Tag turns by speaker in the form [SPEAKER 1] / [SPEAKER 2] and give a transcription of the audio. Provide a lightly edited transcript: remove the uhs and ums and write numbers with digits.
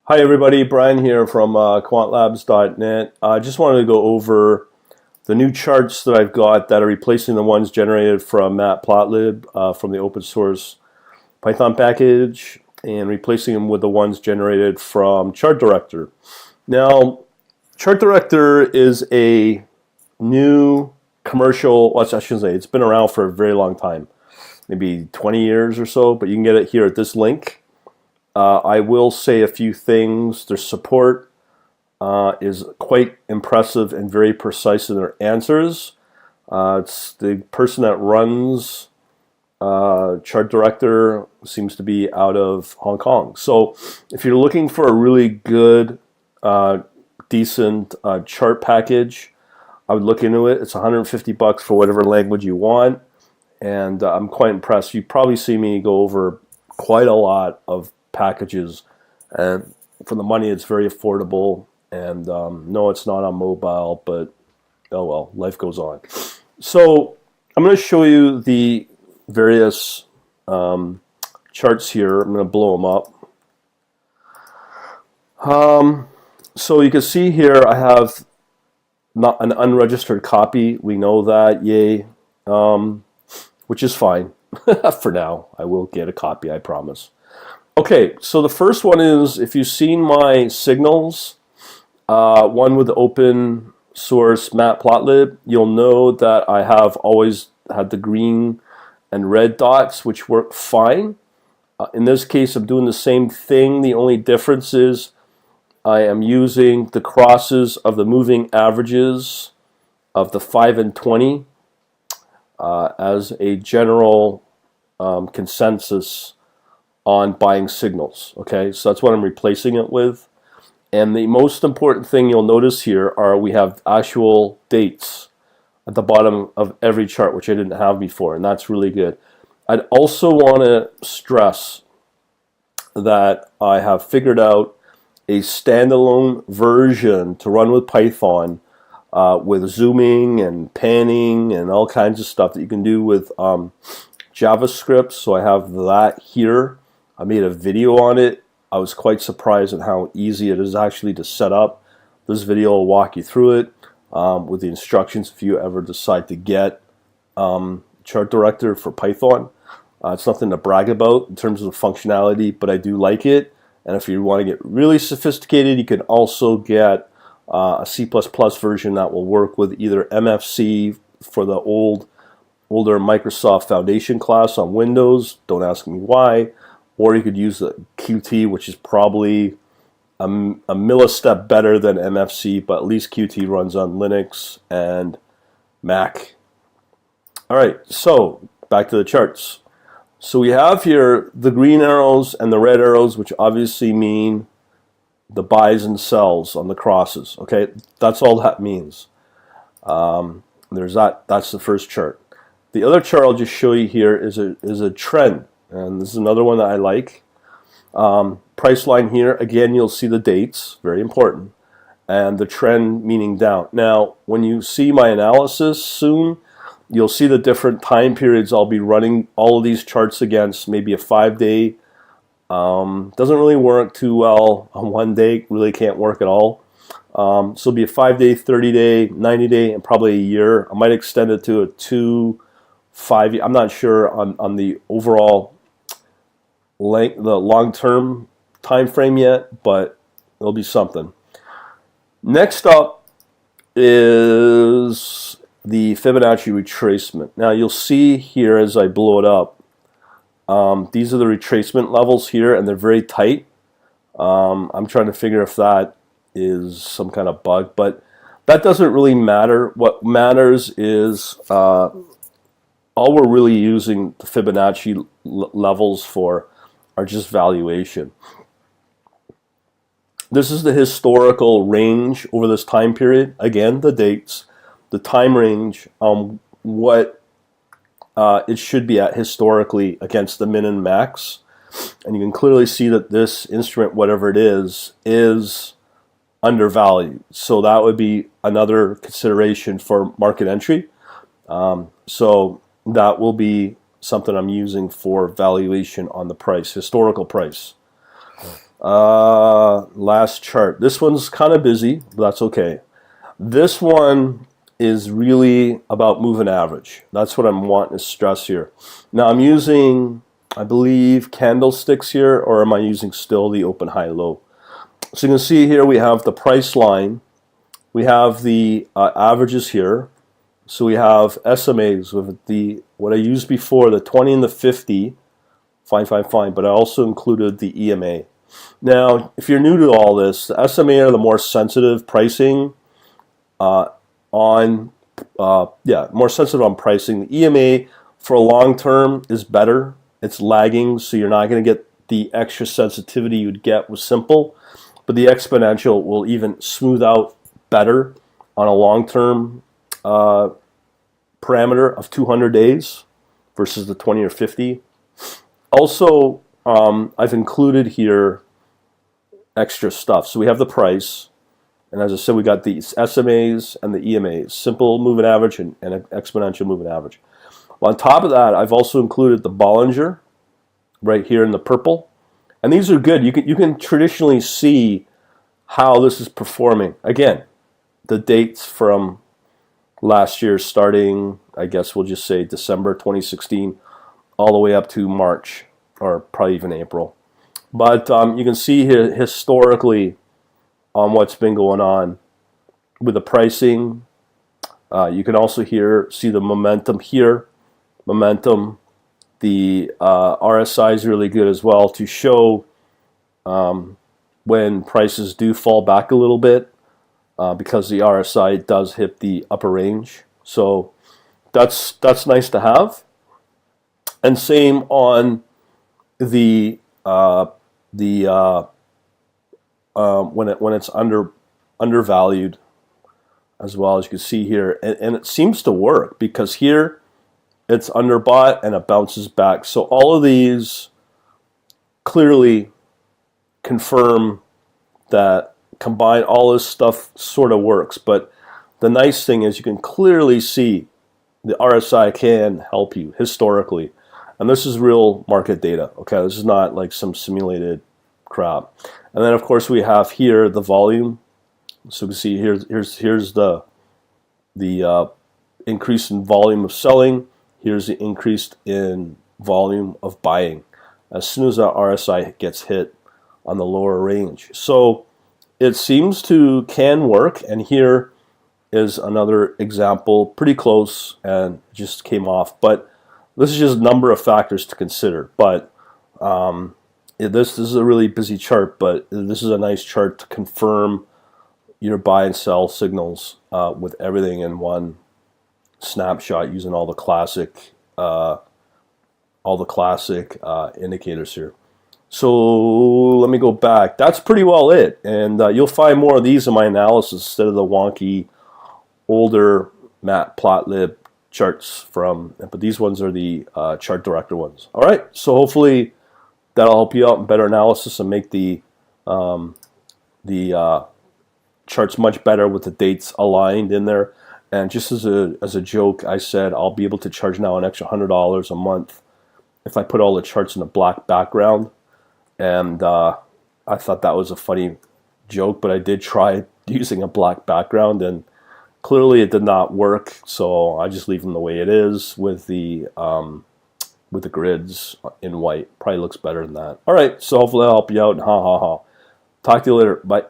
[SPEAKER 1] Hi everybody, Brian here from quantlabs.net. I just wanted to go over the new charts that I've got that are replacing the ones generated from MatPlotLib from the open source Python package and replacing them with the ones generated from Chart Director. Now, Chart Director is a new commercial, well, I shouldn't say, it's been around for a very long time, maybe 20 years or so, but you can get it here at this link. I will say a few things. Their support is quite impressive and very precise in their answers. It's the person that runs Chart Director seems to be out of Hong Kong. So if you're looking for a really good, decent chart package, I would look into it. It's 150 bucks for whatever language you want, and I'm quite impressed. You probably see me go over quite a lot of packages, and for the money it's very affordable. And no, it's not on mobile, but oh well, life goes on. So I'm going to show you the various charts here. I'm going to blow them up. So you can see here I have not an unregistered copy. We know that, yay, which is fine for now. I will get a copy, I promise. Okay, so the first one is, if you've seen my signals, one with the open source MatPlotLib, you'll know that I have always had the green and red dots, which work fine. In this case, I'm doing the same thing. The only difference is I am using the crosses of the moving averages of the 5 and 20 as a general consensus on buying signals. Okay, so that's what I'm replacing it with. And the most important thing you'll notice here are we have actual dates at the bottom of every chart, which I didn't have before, and that's really good. I'd also want to stress that I have figured out a standalone version to run with Python with zooming and panning and all kinds of stuff that you can do with JavaScript. So I have that here. I made a video on it. I was quite surprised at how easy it is actually to set up. This video will walk you through it with the instructions if you ever decide to get Chart Director for Python. It's nothing to brag about in terms of the functionality, but I do like it. And if you want to get really sophisticated, you can also get a C++ version that will work with either MFC for the older Microsoft Foundation class on Windows. Don't ask me why. Or you could use the Qt, which is probably a millistep better than MFC, but at least Qt runs on Linux and Mac. All right, so back to the charts. So we have here the green arrows and the red arrows, which obviously mean the buys and sells on the crosses. Okay, that's all that means. There's that. That's the first chart. The other chart I'll just show you here is a trend. And this is another one that I like. Price line here, again, you'll see the dates, very important, and the trend meaning down. Now, when you see my analysis soon, you'll see the different time periods I'll be running all of these charts against, maybe a 5-day. Doesn't really work too well on one day, really can't work at all. So it'll be a 5-day, 30-day, 90-day, and probably a year. I might extend it to a 2, 5. I'm not sure on the overall length, the long-term time frame yet, but it'll be something. Next up is the Fibonacci retracement. Now you'll see here as I blow it up, these are the retracement levels here, and they're very tight. I'm trying to figure if that is some kind of bug, but that doesn't really matter. What matters is all we're really using the Fibonacci levels for are just valuation. This is the historical range over this time period. Again, the dates, the time range, what it should be at historically against the min and max. And you can clearly see that this instrument, whatever it is undervalued. So that would be another consideration for market entry. So that will be something I'm using for valuation on the price, historical price. Let last chart. This one's kind of busy, but that's okay. This one is really about moving average. That's what I'm wanting to stress here. Now I'm using, I believe, candlesticks here, or am I using still the open, high, low? So you can see here we have the price line. We have the averages here. So we have SMAs with the, what I used before, the 20 and the 50. Fine, fine, fine. But I also included the EMA. Now, if you're new to all this, the SMA are the more sensitive pricing more sensitive on pricing. The EMA for a long term is better. It's lagging, so you're not going to get the extra sensitivity you'd get with simple. But the exponential will even smooth out better on a long term parameter of 200 days versus the 20 or 50. Also, I've included here extra stuff. So we have the price, and as I said, we got these SMAs and the EMAs, simple moving average and exponential moving average. Well, on top of that, I've also included the Bollinger right here in the purple, and these are good. You can traditionally see how this is performing. Again, the dates from last year, starting, I guess we'll just say December 2016, all the way up to March, or probably even April. But you can see here historically on what's been going on with the pricing. You can also see the momentum here. Momentum. The RSI is really good as well to show when prices do fall back a little bit because the RSI does hit the upper range. So that's nice to have. And same on the when it's undervalued as well, as you can see here, and it seems to work because here it's underbought and it bounces back. So all of these clearly confirm that combine all this stuff sort of works. But the nice thing is you can clearly see the RSI can help you historically. And this is real market data, okay? This is not like some simulated crap. And then, of course, we have here the volume. So you can see here's the increase in volume of selling. Here's the increase in volume of buying as soon as that RSI gets hit on the lower range. So it seems to can work. And here is another example, pretty close, and just came off. But this is just a number of factors to consider. But this is a really busy chart, but this is a nice chart to confirm your buy and sell signals with everything in one snapshot using all the classic indicators here. So let me go back. That's pretty well it, and you'll find more of these in my analysis instead of the wonky older MatPlotLib charts from. But these ones are the chart director ones. All right, so hopefully that'll help you out in better analysis and make the charts much better with the dates aligned in there. And just as a joke, I said I'll be able to charge now an extra $100 a month if I put all the charts in a black background. And I thought that was a funny joke, but I did try using a black background, and clearly it did not work. So I just leave them the way it is with the grids in white. Probably looks better than that. All right, so hopefully that'll help you out. Ha ha ha. Talk to you later. Bye.